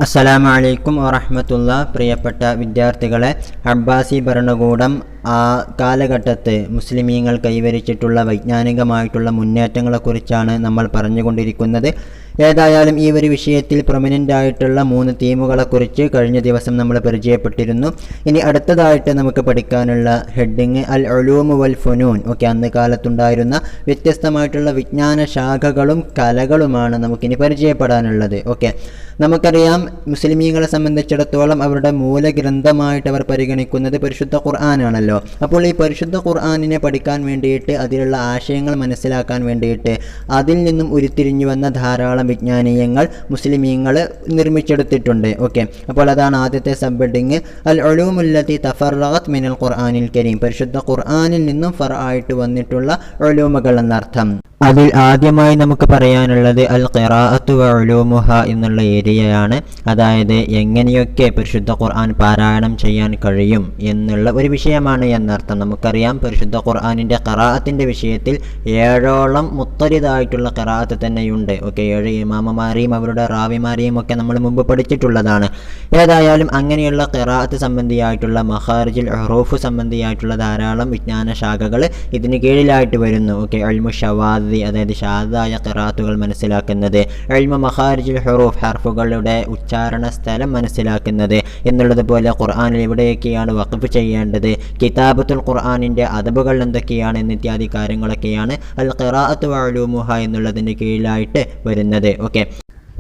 അസ്സലാമു അലൈക്കും വറഹ്മത്തുള്ള. പ്രിയപ്പെട്ട വിദ്യാർത്ഥികളെ, അബ്ബാസി ഭരണകൂടം ആ കാലഘട്ടത്ത് മുസ്ലിമീങ്ങൾ കൈവരിച്ചിട്ടുള്ള വൈജ്ഞാനികമായിട്ടുള്ള മുന്നേറ്റങ്ങളെക്കുറിച്ചാണ് നമ്മൾ പറഞ്ഞുകൊണ്ടിരിക്കുന്നത്. ഏതായാലും ഈ ഒരു വിഷയത്തിൽ പ്രൊമിനൻ്റ് ആയിട്ടുള്ള 3 തീമുകളെക്കുറിച്ച് കഴിഞ്ഞ ദിവസം നമ്മൾ പരിചയപ്പെട്ടിരുന്നു. ഇനി അടുത്തതായിട്ട് നമുക്ക് പഠിക്കാനുള്ള ഹെഡിങ് അൽ ഉലൂമു വൽ ഫുനൂൻ. അന്ന് കാലത്തുണ്ടായിരുന്ന വ്യത്യസ്തമായിട്ടുള്ള വിജ്ഞാന ശാഖകളും കലകളുമാണ് നമുക്കിനി പരിചയപ്പെടാനുള്ളത്. നമുക്കറിയാം, മുസ്ലിമീങ്ങളെ സംബന്ധിച്ചിടത്തോളം അവരുടെ മൂലഗ്രന്ഥമായിട്ട് അവർ പരിഗണിക്കുന്നത് പരിശുദ്ധ ഖുർആനാണല്ലോ. അപ്പോൾ ഈ പരിശുദ്ധ ഖുർആനിനെ പഠിക്കാൻ വേണ്ടിയിട്ട്, അതിലുള്ള ആശയങ്ങൾ മനസ്സിലാക്കാൻ വേണ്ടിയിട്ട് അതിൽ നിന്നും ഉരുത്തിരിഞ്ഞു വന്ന ധാരാളം വിജ്ഞാനീയങ്ങൾ മുസ്ലിമീങ്ങൾ നിർമ്മിച്ചെടുത്തിട്ടുണ്ട്. അപ്പോൾ അതാണ് ആദ്യത്തെ സബ് ഹെഡിങ്, അൽ ഉലൂമുല്ലതി തഫറഗത് മിനൽ ഖുർആനിൽ കരീം. പരിശുദ്ധ ഖുർആനിൽ നിന്നും ഫർആയിട്ട് വന്നിട്ടുള്ള ഉലൂമുകൾ എന്നർത്ഥം. അതിൽ ആദ്യമായി നമുക്ക് പറയാനുള്ളത് അൽ ഖിറാഅത്തു വ ഉലൂമുഹ എന്നുള്ള ഏരിയയാണ്. അതായത് എങ്ങനെയൊക്കെ പരിശുദ്ധ ഖുർആൻ പാരായണം ചെയ്യാൻ കഴിയും എന്നുള്ള ഒരു വിഷയമാണ് എന്നർത്ഥം. നമുക്കറിയാം, പരിശുദ്ധ ഖുർആനിൻ്റെ ഖിറാഅത്തിൻ്റെ വിഷയത്തിൽ 7ഓളം മുത്തരിദായിട്ടുള്ള ഖിറാഅത്ത് തന്നെയുണ്ട്. 7 ഇമാമമാരെയും അവരുടെ റാവിമാരെയും ഒക്കെ നമ്മൾ മുമ്പ് പഠിച്ചിട്ടുള്ളതാണ്. ഏതായാലും അങ്ങനെയുള്ള ഖിറാഅത്ത് സംബന്ധിയായിട്ടുള്ള മഖാരിജുൽ ഹുറൂഫ് സംബന്ധിയായിട്ടുള്ള ധാരാളം വിജ്ഞാന ശാഖകൾ ഇതിന് കീഴിലായിട്ട് വരുന്നു. ഇൽമു ഷവാദ്, അതായത് ഷാദായ ഖിറാഅത്തുകൾ മനസ്സിലാക്കുന്നത്, ഇൽമു മഖാരിജുൽ ഹുറൂഫ്, ഹർഫുകളുടെ ഉച്ചാരണ സ്ഥലം മനസ്സിലാക്കുന്നത് എന്നുള്ളതുപോലെ ഖുർആനിൽ എവിടെയൊക്കെയാണ് വഖഫ് ചെയ്യേണ്ടത്, കിതാബത്തുൽ ഖുർആനിൻ്റെ അദബുകൾ എന്തൊക്കെയാണ് എന്നിത്യാദി കാര്യങ്ങളൊക്കെയാണ് അൽ ഖിറാഅത്തു വ ഉലൂമുഹ എന്നുള്ളതിൻ്റെ കീഴിലായിട്ട് വരുന്നത്.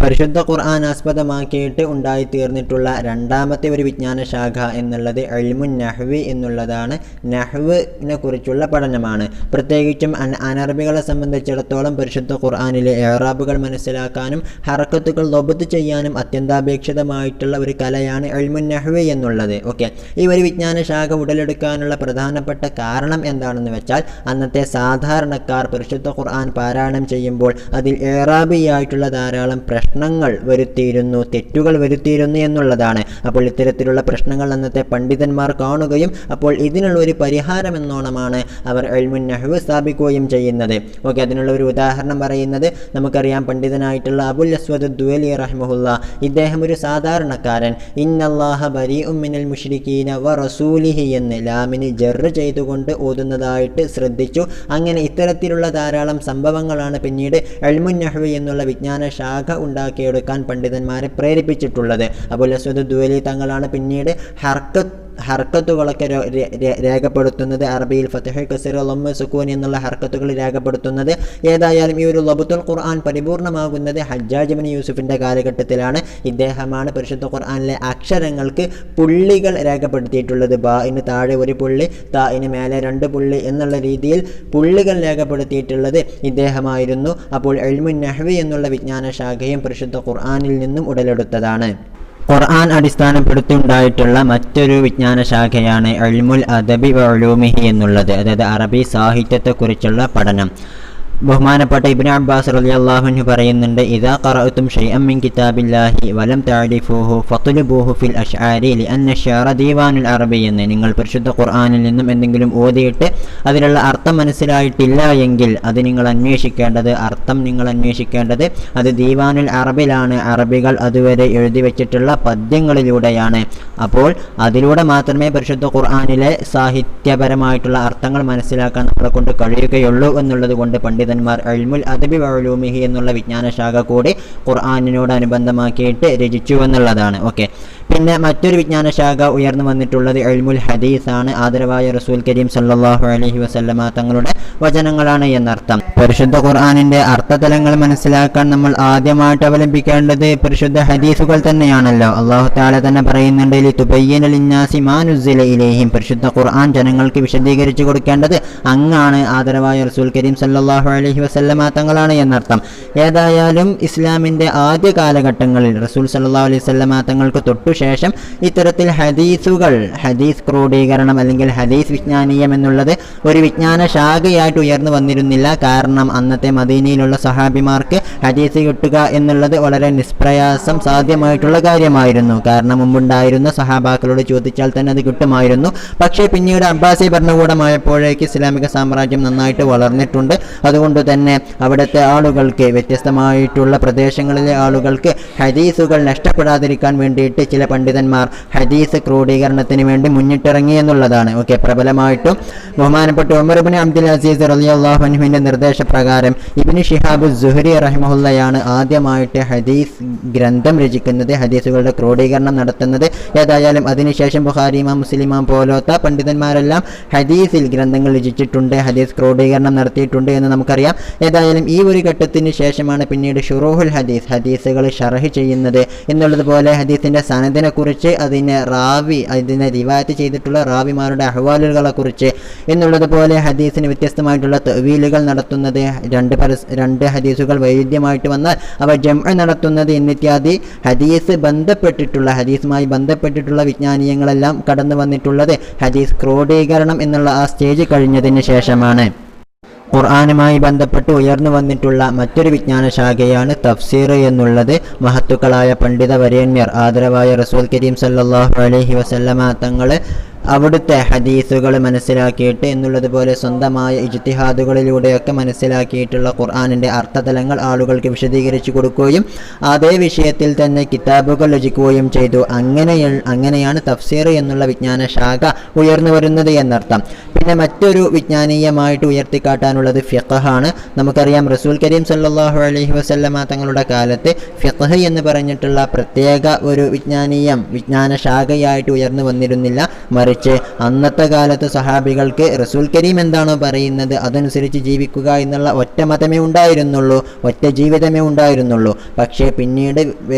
പരിശുദ്ധ ഖുർആൻ ആസ്പദമാക്കിയിട്ട് ഉണ്ടായിത്തീർന്നിട്ടുള്ള രണ്ടാമത്തെ ഒരു വിജ്ഞാന ശാഖ എന്നുള്ളത് ഇൽമുൻ നഹ്വി എന്നുള്ളതാണ്. നഹ്വിനെ കുറിച്ചുള്ള പഠനമാണ്. പ്രത്യേകിച്ചും അനറബികളെ സംബന്ധിച്ചിടത്തോളം പരിശുദ്ധ ഖുർആനിലെ ഇഅ്റാബുകൾ മനസ്സിലാക്കാനും ഹറക്കത്തുകൾ ളബ്ത് ചെയ്യാനും അത്യന്താപേക്ഷിതമായിട്ടുള്ള ഒരു കലയാണ് ഇൽമുൻ നഹ്വി എന്നുള്ളത്. ഈ ഒരു വിജ്ഞാന ശാഖ ഉടലെടുക്കാനുള്ള പ്രധാനപ്പെട്ട കാരണം എന്താണെന്ന് വെച്ചാൽ, അന്നത്തെ സാധാരണക്കാർ പരിശുദ്ധ ഖുർആൻ പാരായണം ചെയ്യുമ്പോൾ അതിൽ ഇഅ്റാബിയായിട്ടുള്ള ധാരാളം പ്രശ്നങ്ങൾ വരുത്തിയിരുന്നു, തെറ്റുകൾ വരുത്തിയിരുന്നു എന്നുള്ളതാണ്. അപ്പോൾ ഇത്തരത്തിലുള്ള പ്രശ്നങ്ങൾ അന്നത്തെ പണ്ഡിതന്മാർ കാണുകയും അപ്പോൾ ഇതിനുള്ള ഒരു പരിഹാരം എന്നോണമാണ് അവർ ഇൽമുൻ നഹ്വ് സ്ഥാപിക്കുകയും ചെയ്യുന്നത്. അതിനുള്ള ഒരു ഉദാഹരണം പറയുന്നത് നമുക്കറിയാം, പണ്ഡിതനായിട്ടുള്ള അബുൽ അസ്വദ് ദുവലി റഹ്മഹുല്ല, ഇദ്ദേഹം ഒരു സാധാരണക്കാരൻ. ഇന്നല്ലാഹ ബരീഉം മിനൽ മുശ്രിക്കീന വ റസൂലിഹി എന്ന് ലാമിന് ജർറ് ചെയ്തുകൊണ്ട് ഓതുന്നതായിട്ട് ശ്രദ്ധിച്ചു. അങ്ങനെ ഇത്തരത്തിലുള്ള ധാരാളം സംഭവങ്ങളാണ് പിന്നീട് ഇൽമുൻ നഹ്വ് എന്നുള്ള വിജ്ഞാന ശാഖ ഉണ്ടാക്കിയെടുക്കാൻ പണ്ഡിതന്മാരെ പ്രേരിപ്പിച്ചിട്ടുള്ളത്. അബുൽ അസ്വദ് ദുവലി തങ്ങളാണ് പിന്നീട് ഹർക്കത്തുകളൊക്കെ രേഖപ്പെടുത്തുന്നത്. അറബിയിൽ ഫത്ഹ്, കസ്ർ, ലം, സുക്കൂൻ എന്നുള്ള ഹർക്കത്തുകൾ രേഖപ്പെടുത്തുന്നത്. ഏതായാലും ഈ ഒരു ലബ്തുൽ ഖുർആൻ പരിപൂർണമാകുന്നത് ഹജ്ജാജ് ഇബ്നു യൂസുഫിൻ്റെ കാലഘട്ടത്തിലാണ്. ഇദ്ദേഹമാണ് പരിശുദ്ധ ഖുർആനിലെ അക്ഷരങ്ങൾക്ക് പുള്ളികൾ രേഖപ്പെടുത്തിയിട്ടുള്ളത്. ബാഇന് താഴെ ഒരു പുള്ളി, താഇന് മേലെ 2 പുള്ളി എന്നുള്ള രീതിയിൽ പുള്ളികൾ രേഖപ്പെടുത്തിയിട്ടുള്ളത് ഇദ്ദേഹമായിരുന്നു. അപ്പോൾ ഇൽമുൻ നഹ്വി എന്നുള്ള വിജ്ഞാന ശാഖയും പരിശുദ്ധ ഖുർആനിൽ നിന്നും ഉടലെടുത്തതാണ്. ഖുർആൻ അടിസ്ഥാനപ്പെടുത്തിയുണ്ടായിട്ടുള്ള മറ്റൊരു വിജ്ഞാന ശാഖയാണ് ഇൽമുൽ അദബി വ ഉലൂമിഹി എന്നുള്ളത്. അതായത് അറബി സാഹിത്യത്തെക്കുറിച്ചുള്ള പഠനം. ബഹുമാനപ്പെട്ട ഇബ്നു അബ്ബാസ് റളിയല്ലാഹു അൻഹു പറയുന്നുണ്ട്, ഇദാ ഖറഅതും ഷൈഅൻ മിൻ കിതാബില്ലാഹി വലം തഅരിഫൂഹു ഫത്ലുബൂഹു ഫിൽ അശ്ആരി ലിഅന്ന അശ്ആറ ദീവാനുൽ അറബി എന്ന്. നിങ്ങൾ പരിശുദ്ധ ഖുർആനിൽ നിന്നും എന്തെങ്കിലും ഓതിയിട്ട് അതിലുള്ള അർത്ഥം മനസ്സിലായിട്ടില്ല എങ്കിൽ അത് നിങ്ങൾ അന്വേഷിക്കേണ്ടത്, അർത്ഥം നിങ്ങൾ അന്വേഷിക്കേണ്ടത് അത് ദീവാനുൽ അറബിലാണ്. അറബികൾ അതുവരെ എഴുതി വെച്ചിട്ടുള്ള പദ്യങ്ങളിലൂടെയാണ്. അപ്പോൾ അതിലൂടെ മാത്രമേ പരിശുദ്ധ ഖുർആനിലെ സാഹിത്യപരമായിട്ടുള്ള അർത്ഥങ്ങൾ മനസ്സിലാക്കാൻ നമ്മളെ കൊണ്ട് കഴിയുകയുള്ളൂ എന്നുള്ളത് കൊണ്ട് പണ്ഡിതന്മാർ ഇൽമുൽ അദബി വ ഉലൂമിഹി എന്നുള്ള വിജ്ഞാന ശാഖ കൂടി ഖുർആനിനോടനുബന്ധമാക്കിയിട്ട് രചിച്ചു എന്നുള്ളതാണ്. പിന്നെ മറ്റൊരു വിജ്ഞാന ശാഖ ഉയർന്നു വന്നിട്ടുള്ളത് ഇൽമുൽ ഹദീസ് ആണ്. ആദരവായ റസൂൽ കരീം സല്ലല്ലാഹു അലൈഹി വസല്ലമ തങ്ങളുടെ വചനങ്ങളാണ് എന്നർത്ഥം. പരിശുദ്ധ ഖുർആനിൻ്റെ അർത്ഥതലങ്ങൾ മനസ്സിലാക്കാൻ നമ്മൾ ആദ്യമായിട്ട് അവലംബിക്കേണ്ടത് പരിശുദ്ധ ഹദീസുകൾ തന്നെയാണല്ലോ. അല്ലാഹു തആല തന്നെ പറയുന്നുണ്ട്, ലിതുബയ്യിന ലിന്നാസി മാ നുസ്സില ഇലൈഹിം. പരിശുദ്ധ ഖുർആൻ ജനങ്ങൾക്ക് വിശദീകരിച്ചു കൊടുക്കേണ്ടത് അങ്ങാണ് ആദരവായ റസൂൽ കരീം സല്ലല്ലാഹു അലൈഹി വസല്ലമ തങ്ങളാണ് എന്നർത്ഥം. ഏതായാലും ഇസ്ലാമിൻ്റെ ആദ്യ കാലഘട്ടങ്ങളിൽ റസൂൽ സല്ലല്ലാഹു അലൈഹി വസല്ലമ തങ്ങൾക്ക് തൊട്ടു ശേഷം ഇത്തരത്തിൽ ഹദീസ് ക്രോഡീകരണം അല്ലെങ്കിൽ ഹദീസ് വിജ്ഞാനീയം എന്നുള്ളത് ഒരു വിജ്ഞാന ശാഖയായിട്ട് ഉയർന്നു വന്നിരുന്നില്ല. കാരണം അന്നത്തെ മദീനയിലുള്ള സഹാബിമാർക്ക് ഹദീസ് കിട്ടുക എന്നുള്ളത് വളരെ നിഷ്പ്രയാസം സാധ്യമായിട്ടുള്ള കാര്യമായിരുന്നു. കാരണം മുമ്പുണ്ടായിരുന്ന സഹാബാക്കളോട് ചോദിച്ചാൽ തന്നെ അത് കിട്ടുമായിരുന്നു. പക്ഷേ പിന്നീട് അബ്ബാസി ഭരണകൂടമായപ്പോഴേക്ക് ഇസ്ലാമിക സാമ്രാജ്യം നന്നായിട്ട് വളർന്നിട്ടുണ്ട്. അതുകൊണ്ട് തന്നെ അവിടുത്തെ ആളുകൾക്ക്, വ്യത്യസ്തമായിട്ടുള്ള പ്രദേശങ്ങളിലെ ആളുകൾക്ക് ഹദീസുകൾ നഷ്ടപ്പെടാതിരിക്കാൻ വേണ്ടിയിട്ട് ചില പണ്ഡിതന്മാർ ഹദീസ് ക്രോഡീകരണത്തിന് വേണ്ടി മുന്നിട്ടിറങ്ങി എന്നുള്ളതാണ്. പ്രബലമായിട്ടും ബഹുമാനപ്പെട്ട ഉമർ ഇബ്നു അബ്ദുൽ അസീസ് റളിയല്ലാഹു അൻഹുവിന്റെ നിർദ്ദേശപ്രകാരം ഇബ്നു ശിഹാബ് സുഹരി റഹിമഹുല്ലയാണ് ആദ്യമായിട്ട് ഹദീസ് ഗ്രന്ഥം രചിക്കുന്നത്, ഹദീസുകളുടെ ക്രോഡീകരണം നടത്തുന്നത്. ഏതായാലും അതിനുശേഷം ബുഖാരി, ഇമാം മുസ്ലിം പോലത്തെ പണ്ഡിതന്മാരെല്ലാം ഹദീസിൽ ഗ്രന്ഥങ്ങൾ രചിച്ചിട്ടുണ്ട്, ഹദീസ് ക്രോഡീകരണം നടത്തിയിട്ടുണ്ട് എന്ന് നമുക്കറിയാം. ഏതായാലും ഈ ഒരു ഘട്ടത്തിന് ശേഷമാണ് പിന്നീട് ഷുറൂഹുൽ ഹദീസുകൾ ഷർഹ് ചെയ്യുന്നത് എന്നുള്ളതുപോലെ ഹദീസിന്റെ സനദിനെ കുറിച്ച്, അതിനെ റിവായത്ത് ചെയ്തിട്ടുള്ള റാവിമാരുടെ അഹ്വാലുകളെ കുറിച്ച് എന്നുള്ളതുപോലെ ഹദീസിന് വ്യത്യസ്തമായിട്ടുള്ള തഅ്വീലുകൾ നടത്തുന്നത്, രണ്ട് ഹദീസുകൾ വൈരുദ്ധ്യമായിട്ട് വന്നാൽ അവ ജംഅ് നടത്തുന്നത് എന്നിത്യാദി ഹദീസുമായി ബന്ധപ്പെട്ടിട്ടുള്ള വിജ്ഞാനീയങ്ങളെല്ലാം കടന്നു വന്നിട്ടുള്ളത് ഹദീസ് ക്രോഡീകരണം എന്നുള്ള ആ സ്റ്റേജ് കഴിഞ്ഞതിന് ശേഷമാണ്. ഖുർആനുമായി ബന്ധപ്പെട്ട് ഉയർന്നു വന്നിട്ടുള്ള മറ്റൊരു വിജ്ഞാന ശാഖയാണ് തഫ്സീർ എന്നുള്ളത്. മഹത്തുക്കളായ പണ്ഡിത വരേണ്യർ, ആദരവായ റസൂൽ കരീം സല്ലല്ലാഹു അലൈഹി വസല്ലമ തങ്ങൾ അവിടുത്തെ ഹദീസുകൾ മനസ്സിലാക്കിയിട്ട് എന്നുള്ളതുപോലെ സ്വന്തമായ ഇജ്തിഹാദുകളിലൂടെയൊക്കെ മനസ്സിലാക്കിയിട്ടുള്ള ഖുർആനിൻ്റെ അർത്ഥതലങ്ങൾ ആളുകൾക്ക് വിശദീകരിച്ചു കൊടുക്കുകയും അതേ വിഷയത്തിൽ തന്നെ കിതാബുകൾ രചിക്കുകയും ചെയ്തു. അങ്ങനെയാണ് തഫ്സീർ എന്നുള്ള വിജ്ഞാന ശാഖ ഉയർന്നു വരുന്നത് എന്നർത്ഥം. പിന്നെ മറ്റൊരു വിജ്ഞാനീയമായിട്ട് ഉയർത്തിക്കാട്ടാനുള്ളത് ഫിഖ്ഹാണ്. നമുക്കറിയാം റസൂൽ കരീം സല്ലല്ലാഹു അലൈഹി വസല്ലമ തങ്ങളുടെ കാലത്ത് ഫിഖ്ഹ് എന്ന് പറഞ്ഞിട്ടുള്ള പ്രത്യേക ഒരു വിജ്ഞാന ശാഖയായിട്ട് ഉയർന്നു വന്നിരുന്നില്ല. മറിച്ച് അന്നത്തെ കാലത്ത് സഹാബികൾക്ക് റസൂൽ കരീം എന്താണോ പറയുന്നത് അതനുസരിച്ച് ജീവിക്കുക എന്നുള്ള ഒറ്റ മതമേ ഉണ്ടായിരുന്നുള്ളൂ, ഒറ്റ ജീവിതമേ ഉണ്ടായിരുന്നുള്ളൂ. പക്ഷേ പിന്നീട്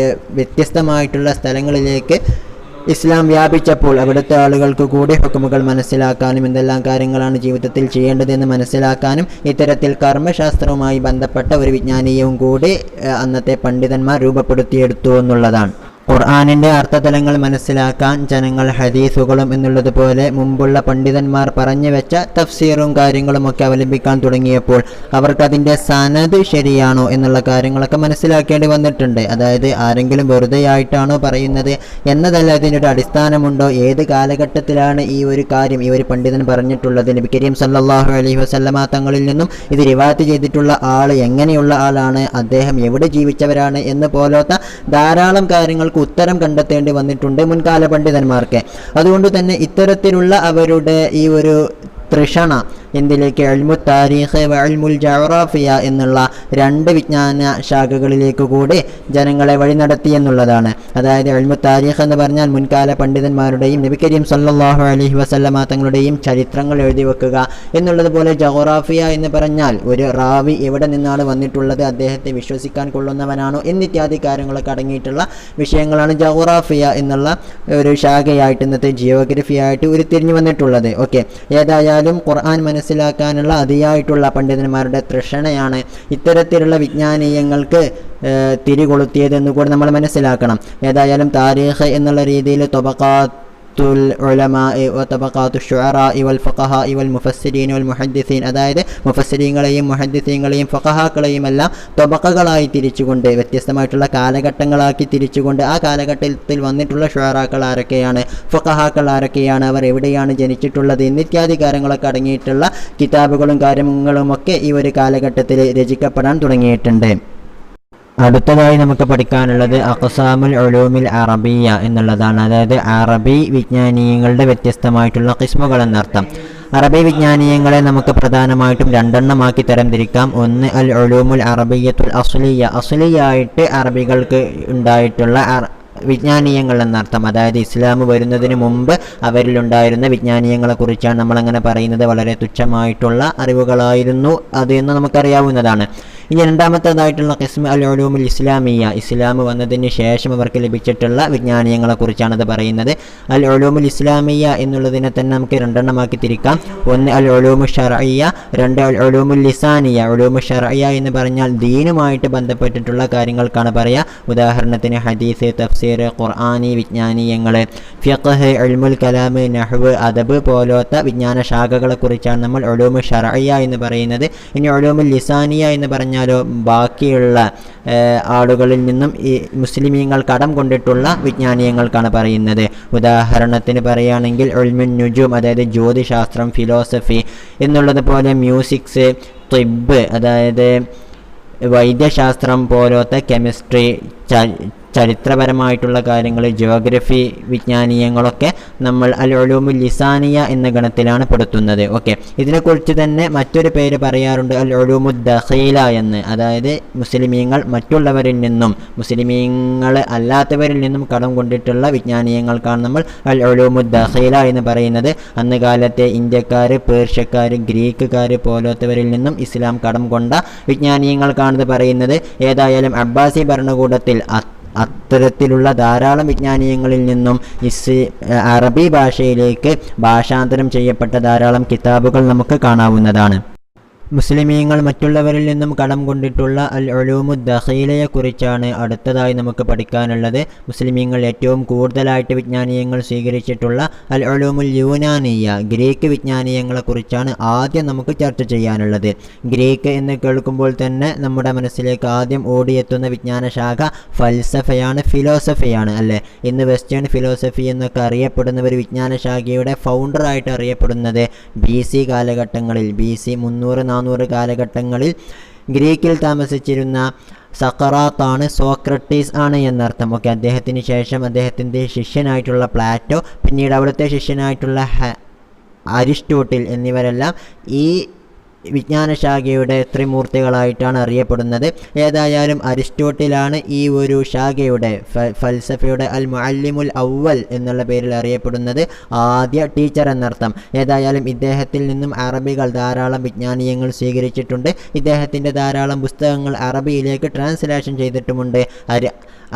വ്യത്യസ്തമായിട്ടുള്ള സ്ഥലങ്ങളിലേക്ക് ഇസ്ലാം വ്യാപിച്ചപ്പോൾ അവിടുത്തെ ആളുകൾക്ക് കൂടി ഹുക്മുകൾ മനസ്സിലാക്കാനും എന്തെല്ലാം കാര്യങ്ങളാണ് ജീവിതത്തിൽ ചെയ്യേണ്ടതെന്ന് മനസ്സിലാക്കാനും ഇത്തരത്തിൽ കർമ്മശാസ്ത്രവുമായി ബന്ധപ്പെട്ട ഒരു വിജ്ഞാനീയവും കൂടി അന്നത്തെ പണ്ഡിതന്മാർ രൂപപ്പെടുത്തിയെടുത്തു എന്നുള്ളതാണ്. ഖുർആനിൻ്റെ അർത്ഥതലങ്ങൾ മനസ്സിലാക്കാൻ ജനങ്ങൾ ഹദീസുകളും എന്നുള്ളതുപോലെ മുമ്പുള്ള പണ്ഡിതന്മാർ പറഞ്ഞു വെച്ച തഫ്സീറും കാര്യങ്ങളുമൊക്കെ അവലംബിക്കാൻ തുടങ്ങിയപ്പോൾ അവർക്കതിൻ്റെ സനദ് ശരിയാണോ എന്നുള്ള കാര്യങ്ങളൊക്കെ മനസ്സിലാക്കേണ്ടി വന്നിട്ടുണ്ട്. അതായത് ആരെങ്കിലും വെറുതെയായിട്ടാണോ പറയുന്നത് എന്നതല്ല, ഇതിനൊരു അടിസ്ഥാനമുണ്ടോ, ഏത് കാലഘട്ടത്തിലാണ് ഈ ഒരു കാര്യം ഈ ഒരു പണ്ഡിതൻ പറഞ്ഞിട്ടുള്ളത്, നബി കരീം സല്ലല്ലാഹു അലൈഹി വസല്ലമ തങ്ങളിൽ നിന്നും ഇത് റിവായത്ത് ചെയ്തിട്ടുള്ള ആൾ എങ്ങനെയുള്ള ആളാണ്, അദ്ദേഹം എവിടെ ജീവിച്ചവരാണ് എന്ന് പോലത്തെ ധാരാളം കാര്യങ്ങൾക്ക് ഉത്തരം കണ്ടെത്തേണ്ടി വന്നിട്ടുണ്ട് മുൻകാല പണ്ഡിതന്മാർക്ക്. അതുകൊണ്ട് തന്നെ ഇത്തരത്തിലുള്ള അവരുടെ ഈ ഒരു തൃഷണ എന്തിലേക്ക്, ഇൽമു താരീഖ് വ ഇൽമുൽ ജഗ്റാഫിയ എന്നുള്ള രണ്ട് വിജ്ഞാന ശാഖകളിലേക്ക് കൂടി ജനങ്ങളെ വഴി നടത്തി എന്നുള്ളതാണ്. അതായത് ഇൽമു താരീഖ് എന്ന് പറഞ്ഞാൽ മുൻകാല പണ്ഡിതന്മാരുടെയും നബി കരീം സല്ലല്ലാഹു അലൈഹി വസല്ലമ തങ്ങളുടെയും ചരിത്രങ്ങൾ എഴുതി വെക്കുക എന്നുള്ളതുപോലെ ജഗ്റാഫിയ എന്ന് പറഞ്ഞാൽ ഒരു റാവി എവിടെ നിന്നാണ് വന്നിട്ടുള്ളത്, അദ്ദേഹത്തെ വിശ്വസിക്കാൻ കൊള്ളുന്നവനാണോ എന്നിത്യാദി കാര്യങ്ങളൊക്കെ അടങ്ങിയിട്ടുള്ള വിഷയങ്ങളാണ് ജഗ്റാഫിയ എന്നുള്ള ഒരു ശാഖയായിട്ട് ഇന്നത്തെ ജിയോഗ്രഫി ആയിട്ട് ഉരുത്തിരിഞ്ഞു വന്നിട്ടുള്ളത്. ഏതായാലും ഖുർആൻ മനസ്സിലാക്കാനുള്ള അതിയായിട്ടുള്ള പണ്ഡിതന്മാരുടെ തൃഷണയാണ് ഇത്തരത്തിലുള്ള വിജ്ഞാനീയങ്ങൾക്ക് തിരികൊളുത്തിയതെന്ന് കൂടി നമ്മൾ മനസ്സിലാക്കണം. ഏതായാലും താരീഖ് എന്നുള്ള രീതിയിൽ അതായത് മുഫസ്സിരീങ്ങളെയും മുഹദ്ദിസീങ്ങളെയും ഫഖഹാക്കളെയും എല്ലാം തൊബഖകളായി തിരിച്ചുകൊണ്ട് വ്യത്യസ്തമായിട്ടുള്ള കാലഘട്ടങ്ങളാക്കി തിരിച്ചുകൊണ്ട് ആ കാലഘട്ടത്തിൽ വന്നിട്ടുള്ള ഷുഅറാക്കൾ ആരൊക്കെയാണ്, ഫഖഹാക്കൾ ആരൊക്കെയാണ്, അവർ എവിടെയാണ് ജനിച്ചിട്ടുള്ളത് എന്നിത്യാദി കാര്യങ്ങളൊക്കെ അടങ്ങിയിട്ടുള്ള കിതാബുകളും കാര്യങ്ങളുമൊക്കെ ഈ ഒരു കാലഘട്ടത്തിൽ രചിക്കപ്പെടാൻ തുടങ്ങിയിട്ടുണ്ട്. അടുത്തതായി നമുക്ക് പഠിക്കാനുള്ളത് അഖ്സാമുൽ ഉലൂമിൽ അറബിയ എന്നുള്ളതാണ്. അതായത് അറബി വിജ്ഞാനീയങ്ങളുടെ വ്യത്യസ്തമായിട്ടുള്ള ഖിസ്മുകൾ എന്നർത്ഥം. അറബി വിജ്ഞാനീയങ്ങളെ നമുക്ക് പ്രധാനമായിട്ടും രണ്ടെണ്ണമാക്കി തരംതിരിക്കാം. ഒന്ന് അൽ ഉലൂമുൽ അറബിയ്യത്തുൽ അസ്ലിയായിട്ട് അറബികൾക്ക് ഉണ്ടായിട്ടുള്ള വിജ്ഞാനീയങ്ങൾ എന്നർത്ഥം. അതായത് ഇസ്ലാം വരുന്നതിന് മുമ്പ് അവരിലുണ്ടായിരുന്ന വിജ്ഞാനീയങ്ങളെക്കുറിച്ചാണ് നമ്മളങ്ങനെ പറയുന്നത്. വളരെ തുച്ഛമായിട്ടുള്ള അറിവുകളായിരുന്നു അത് എന്ന് നമുക്കറിയാവുന്നതാണ്. ഇനി രണ്ടാമത്തേതായിട്ടുള്ള ഖിസ്മ അൽ ഉലൂമുൽ ഇസ്ലാമിയ, ഇസ്ലാം വന്നതിന് ശേഷം അവർക്ക് ലഭിച്ചിട്ടുള്ള വിജ്ഞാനീയങ്ങളെക്കുറിച്ചാണത് പറയുന്നത്. അൽ ഉലൂമുൽ ഇസ്ലാമിയ എന്നുള്ളതിനെ തന്നെ നമുക്ക് രണ്ടെണ്ണമാക്കി തിരിക്കാം. ഒന്ന് അൽ ഉലൂമു ശർഇയ്യ, രണ്ട് അൽ ഉലൂമുൽ ലിസാനിയ. ഉലൂമു ശർഇയ്യ എന്ന് പറഞ്ഞാൽ ദീനുമായിട്ട് ബന്ധപ്പെട്ടിട്ടുള്ള കാര്യങ്ങൾക്കാണ് പറയുക. ഉദാഹരണത്തിന് ഹദീസ്, തഫ്സീർ, തഫ്സീർ, ഖുർആനി വിജ്ഞാനീയങ്ങൾ, ഫിഖ്ഹ്, ഇൽമുൽ കലാം, നഹ്വ്, അദബ് പോലത്തെ വിജ്ഞാന ശാഖകളെക്കുറിച്ചാണ് നമ്മൾ ഉലൂമു ശർഇയ്യ എന്ന് പറയുന്നത്. ഇനി ഉലൂമുൽ ലിസാനിയ എന്ന് പറഞ്ഞാലോ ബാക്കിയുള്ള ആളുകളിൽ നിന്നും ഈ മുസ്ലിമീങ്ങൾ കടം കൊണ്ടിട്ടുള്ള വിജ്ഞാനീയങ്ങൾക്കാണ് പറയുന്നത്. ഉദാഹരണത്തിന് പറയുകയാണെങ്കിൽ ഇൽമുൻ നുജൂം, അതായത് ജ്യോതിശാസ്ത്രം, ഫിലോസഫി എന്നുള്ളതുപോലെ മ്യൂസിക്സ്, തിബ്ബ് അതായത് വൈദ്യശാസ്ത്രം പോലത്തെ കെമിസ്ട്രി, ചരിത്രപരമായിട്ടുള്ള കാര്യങ്ങൾ, ജിയോഗ്രഫി വിജ്ഞാനീയങ്ങളൊക്കെ നമ്മൾ അൽ ഉലൂമുൽ ലിസാനിയ എന്ന ഗണത്തിലാണ് പെടുത്തുന്നത്. ഓക്കെ, ഇതിനെക്കുറിച്ച് തന്നെ മറ്റൊരു പേര് പറയാറുണ്ട്, അൽ ഉലൂമുദ് ദഖീല എന്ന്. അതായത് മുസ്ലിമീങ്ങൾ മറ്റുള്ളവരിൽ നിന്നും, മുസ്ലിമീങ്ങൾ അല്ലാത്തവരിൽ നിന്നും കടം കൊണ്ടിട്ടുള്ള വിജ്ഞാനീയങ്ങൾക്കാണ് നമ്മൾ അൽ ഉലൂമുദ് ദഖീല എന്ന് പറയുന്നത്. അന്ന് കാലത്തെ ഇന്ത്യക്കാർ, പേർഷ്യക്കാർ, ഗ്രീക്കുകാർ പോലത്തവരിൽ നിന്നും ഇസ്ലാം കടം കൊണ്ട വിജ്ഞാനീയങ്ങൾക്കാണിത് പറയുന്നത്. ഏതായാലും അബ്ബാസി ഭരണകൂടത്തിൽ അത്തരത്തിലുള്ള ധാരാളം വിജ്ഞാനീയങ്ങളിൽ നിന്നും അറബി ഭാഷയിലേക്ക് ഭാഷാന്തരം ചെയ്യപ്പെട്ട ധാരാളം കിതാബുകൾ നമുക്ക് കാണാവുന്നതാണ്. മുസ്ലിമീങ്ങൾ മറ്റുള്ളവരിൽ നിന്നും കടം കൊണ്ടിട്ടുള്ള അൽ ഉലൂമുദ് ദഖീലയെക്കുറിച്ചാണ് അടുത്തതായി നമുക്ക് പഠിക്കാനുള്ളത്. മുസ്ലിമീങ്ങൾ ഏറ്റവും കൂടുതലായിട്ട് വിജ്ഞാനീയങ്ങൾ സ്വീകരിച്ചിട്ടുള്ള അൽ ഉലൂമുൽ യൂനാനിയ, ഗ്രീക്ക് വിജ്ഞാനീയങ്ങളെക്കുറിച്ചാണ് ആദ്യം നമുക്ക് ചർച്ച ചെയ്യാനുള്ളത്. ഗ്രീക്ക് എന്ന് കേൾക്കുമ്പോൾ തന്നെ നമ്മുടെ മനസ്സിലേക്ക് ആദ്യം ഓടിയെത്തുന്ന വിജ്ഞാന ശാഖ ഫൽസഫയാണ്, ഫിലോസഫിയാണ് അല്ലേ. ഇന്ന് വെസ്റ്റേൺ ഫിലോസഫി എന്നൊക്കെ അറിയപ്പെടുന്ന ഒരു വിജ്ഞാന ശാഖയുടെ ഫൗണ്ടറായിട്ട് അറിയപ്പെടുന്നത് BC കാലഘട്ടങ്ങളിൽ, BC 300-400 കാലഘട്ടങ്ങളിൽ ഗ്രീക്കിൽ താമസിച്ചിരുന്ന സഖറാത്താണ്, സോക്രട്ടീസ് ആണ് എന്നർത്ഥം. ഓക്കെ, അദ്ദേഹത്തിന് ശേഷം അദ്ദേഹത്തിൻ്റെ ശിഷ്യനായിട്ടുള്ള പ്ലാറ്റോ, പിന്നീട് അവിടുത്തെ ശിഷ്യനായിട്ടുള്ള അരിസ്റ്റോട്ടിൽ എന്നിവരെല്ലാം ഈ വിജ്ഞാനശാഖയുടെ ത്രിമൂർത്തികളായിട്ടാണ് അറിയപ്പെടുന്നത്. ഏതായാലും അരിസ്റ്റോട്ടിലാണ് ഈ ഒരു ശാഖയുടെ ഫൽസഫയുടെ അൽ മുഅല്ലിമുൽ അവ്വൽ എന്നുള്ള പേരിൽ അറിയപ്പെടുന്നത്, ആദ്യ ടീച്ചർ എന്നർത്ഥം. ഏതായാലും ഇദ്ദേഹത്തിൽ നിന്നും അറബികൾ ധാരാളം വിജ്ഞാനീയങ്ങൾ സ്വീകരിച്ചിട്ടുണ്ട്. ഇദ്ദേഹത്തിൻ്റെ ധാരാളം പുസ്തകങ്ങൾ അറബിയിലേക്ക് ട്രാൻസ്ലേഷൻ ചെയ്തിട്ടുമുണ്ട്.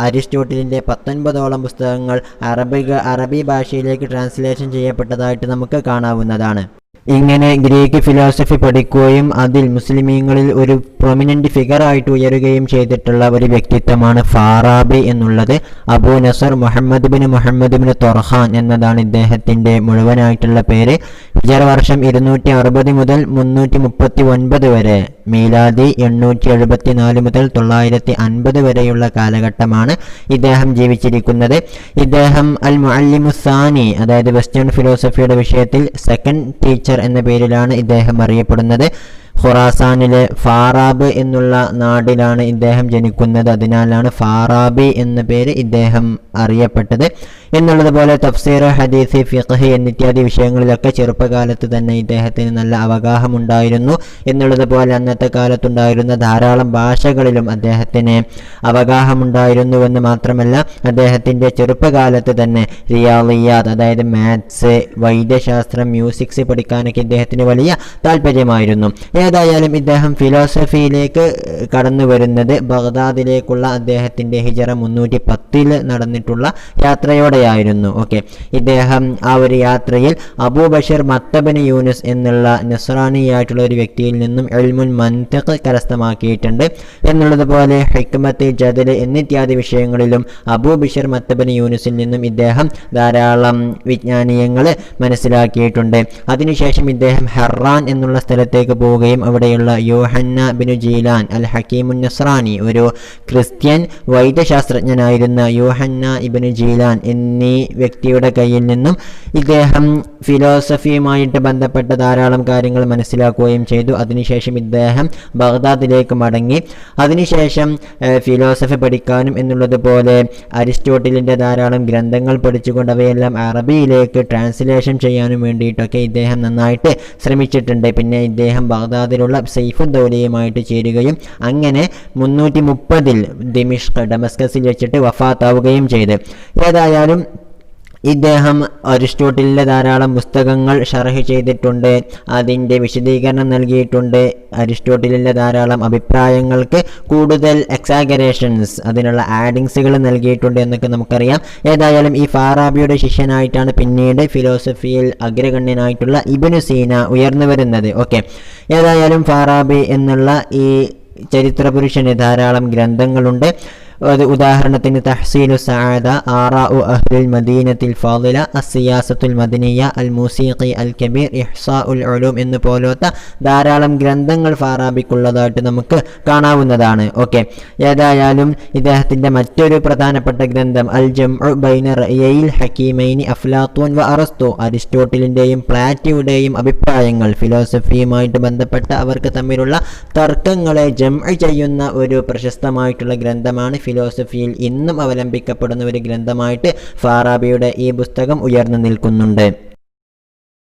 അരിസ്റ്റോട്ടിലിൻ്റെ 19ഓളം പുസ്തകങ്ങൾ അറബി ഭാഷയിലേക്ക് ട്രാൻസ്ലേഷൻ ചെയ്യപ്പെട്ടതായിട്ട് നമുക്ക് കാണാവുന്നതാണ്. ഇങ്ങനെ ഗ്രീക്ക് ഫിലോസഫി പഠിക്കുകയും അതിൽ മുസ്ലിമീങ്ങളിൽ ഒരു പ്രൊമിനൻ്റ് ഫിഗറായിട്ട് ഉയരുകയും ചെയ്തിട്ടുള്ള ഒരു വ്യക്തിത്വമാണ് ഫാറാബി എന്നുള്ളത്. അബൂ നസർ മുഹമ്മദ് ബിൻ തൊർഹാൻ എന്നതാണ് ഇദ്ദേഹത്തിൻ്റെ മുഴുവനായിട്ടുള്ള പേര്. ഹിജറ വർഷം 260 മുതൽ 339 വരെ, മീലാദി 874 മുതൽ 950 വരെയുള്ള കാലഘട്ടമാണ് ഇദ്ദേഹം ജീവിച്ചിരിക്കുന്നത്. ഇദ്ദേഹം അൽ മുഅല്ലിമുസ്സാനി, അതായത് വെസ്റ്റേൺ ഫിലോസഫിയുടെ വിഷയത്തിൽ സെക്കൻഡ് ടീച്ചർ എന്ന പേരിലാണ് ഇദ്ദേഹം അറിയപ്പെടുന്നത്. ഖുറാസാനിലെ ഫാറാബ് എന്നുള്ള നാടിലാണ് ഇദ്ദേഹം ജനിക്കുന്നത്. അതിനാലാണ് ഫാറാബി എന്ന പേര് ഇദ്ദേഹം അറിയപ്പെട്ടത് എന്നുള്ളതുപോലെ തഫ്സീർ, ഹദീസ്, ഫിഖ്ഹ് എന്നിത്യാദി വിഷയങ്ങളിലൊക്കെ ചെറുപ്പകാലത്ത് തന്നെ ഇദ്ദേഹത്തിന് നല്ല അവഗാഹമുണ്ടായിരുന്നു എന്നുള്ളതുപോലെ അന്നത്തെ കാലത്തുണ്ടായിരുന്ന ധാരാളം ഭാഷകളിലും അദ്ദേഹത്തിന് അവഗാഹമുണ്ടായിരുന്നുവെന്ന് മാത്രമല്ല, അദ്ദേഹത്തിൻ്റെ ചെറുപ്പകാലത്ത് തന്നെ റിയാളിയാത്ത്, അതായത് മാത്സ്, വൈദ്യശാസ്ത്രം, മ്യൂസിക്സ് പഠിക്കാനൊക്കെ ഇദ്ദേഹത്തിന് വലിയ താല്പര്യമായിരുന്നു. ഏതായാലും ഇദ്ദേഹം ഫിലോസഫിയിലേക്ക് കടന്നു വരുന്നത് ബഗ്ദാദിലേക്കുള്ള അദ്ദേഹത്തിൻ്റെ ഹിജറ 310 നടന്നിട്ടുള്ള യാത്രയോടെയായിരുന്നു. ഓക്കെ, ഇദ്ദേഹം ആ ഒരു യാത്രയിൽ അബൂബഷർ മത്തബിൻ യൂനുസ് എന്നുള്ള നസ്രാനിയായിട്ടുള്ള ഒരു വ്യക്തിയിൽ നിന്നും ഇൽമുൻ മന്തിഖ് കരസ്ഥമാക്കിയിട്ടുണ്ട് എന്നുള്ളതുപോലെ ഹിക്മത്ത്, ജദൽ എന്നിത്യാദി വിഷയങ്ങളിലും അബൂബഷർ മത്തബിൻ യൂനുസിൽ നിന്നും ഇദ്ദേഹം ധാരാളം വിജ്ഞാനീയങ്ങൾ മനസ്സിലാക്കിയിട്ടുണ്ട്. അതിനുശേഷം ഇദ്ദേഹം ഹെറാൻ എന്നുള്ള സ്ഥലത്തേക്ക് പോവുകയും അവിടെയുള്ള യോഹന്ന ബിനു ജീലാൻ അൽ ഹക്കീമുൻ നസ്രാനി, ഒരു ക്രിസ്ത്യൻ വൈദ്യശാസ്ത്രജ്ഞനായിരുന്ന യോഹന്ന ഇബ്നു ജീലാൻ എന്നീ വ്യക്തിയുടെ കയ്യിൽ നിന്നും ഇദ്ദേഹം ഫിലോസഫിയുമായിട്ട് ബന്ധപ്പെട്ട ധാരാളം കാര്യങ്ങൾ മനസ്സിലാക്കുകയും ചെയ്തു. അതിനുശേഷം ഇദ്ദേഹം ബഗ്ദാദിലേക്ക് മടങ്ങി. അതിനുശേഷം ഫിലോസഫി പഠിക്കാനും എന്നുള്ളതുപോലെ അരിസ്റ്റോട്ടിലിൻ്റെ ധാരാളം ഗ്രന്ഥങ്ങൾ പഠിച്ചുകൊണ്ട് അവയെല്ലാം അറബിയിലേക്ക് ട്രാൻസ്ലേഷൻ ചെയ്യാനും വേണ്ടിയിട്ടൊക്കെ ഇദ്ദേഹം നന്നായിട്ട് ശ്രമിച്ചിട്ടുണ്ട്. പിന്നെ ഇദ്ദേഹം ബഗ്ദാദിലുള്ള സൈഫുദ്ദൗലയുമായിട്ട് ചേരുകയും അങ്ങനെ 330 ഡമസ്കസിൽ വെച്ചിട്ട് വഫാത്താവുകയും ചെയ്തു. ഏതായാലും ഇദ്ദേഹം അരിസ്റ്റോട്ടിലിൻ്റെ ധാരാളം പുസ്തകങ്ങൾ ഷർഹ് ചെയ്തിട്ടുണ്ട്, അതിൻ്റെ വിശദീകരണം നൽകിയിട്ടുണ്ട്. അരിസ്റ്റോട്ടിലിൻ്റെ ധാരാളം അഭിപ്രായങ്ങൾക്ക് കൂടുതൽ എക്സാഗറേഷൻസ്, അതിനുള്ള ആഡിങ്സുകൾ നൽകിയിട്ടുണ്ട് എന്നൊക്കെ നമുക്കറിയാം. ഏതായാലും ഈ ഫാറാബിയുടെ ശിഷ്യനായിട്ടാണ് പിന്നീട് ഫിലോസഫിയിൽ അഗ്രഗണ്യനായിട്ടുള്ള ഇബ്നു സീന ഉയർന്നു വരുന്നത്. ഓക്കെ, ഏതായാലും ഫാറാബി എന്നുള്ള ഈ ചരിത്രപുരുഷന് ധാരാളം ഗ്രന്ഥങ്ങളുണ്ട്. ഉദാഹരണത്തിന് തഹ്സീലു സഅദ, ആറാഉ അഹ്ലുൽ മദീനത്തിൽ ഫാദില, അസ്സിയാസത്തുൽ മദനിയ, അൽ മൂസീഖി അൽ കബീർ, ഇഹ്സാഉൽ ഉലൂം എന്ന് പോലത്തെ ധാരാളം ഗ്രന്ഥങ്ങൾ ഫാറാബിക്കുള്ളതായിട്ട് നമുക്ക് കാണാവുന്നതാണ്. ഓക്കെ, ഏതായാലും ഇദ്ദേഹത്തിൻ്റെ മറ്റൊരു പ്രധാനപ്പെട്ട ഗ്രന്ഥം അൽ ജംഉ ബൈന റഅയൈൽ ഹകീമൈനി അഫ്ലാത്തൂൻ വ അറസ്തു, അരിസ്റ്റോട്ടിലിൻ്റെയും പ്ലാറ്റോയുടെയും അഭിപ്രായങ്ങൾ, ഫിലോസഫിയുമായിട്ട് ബന്ധപ്പെട്ട അവർക്ക് തമ്മിലുള്ള തർക്കങ്ങളെ ജംഉ ചെയ്യുന്ന ഒരു പ്രശസ്തമായിട്ടുള്ള ഗ്രന്ഥമാണ്. ഫിലോസഫിയിൽ ഇന്നും അവലംബിക്കപ്പെടുന്ന ഒരു ഗ്രന്ഥമായിട്ട് ഫാറാബിയുടെ ഈ പുസ്തകം ഉയർന്നു നിൽക്കുന്നുണ്ട്.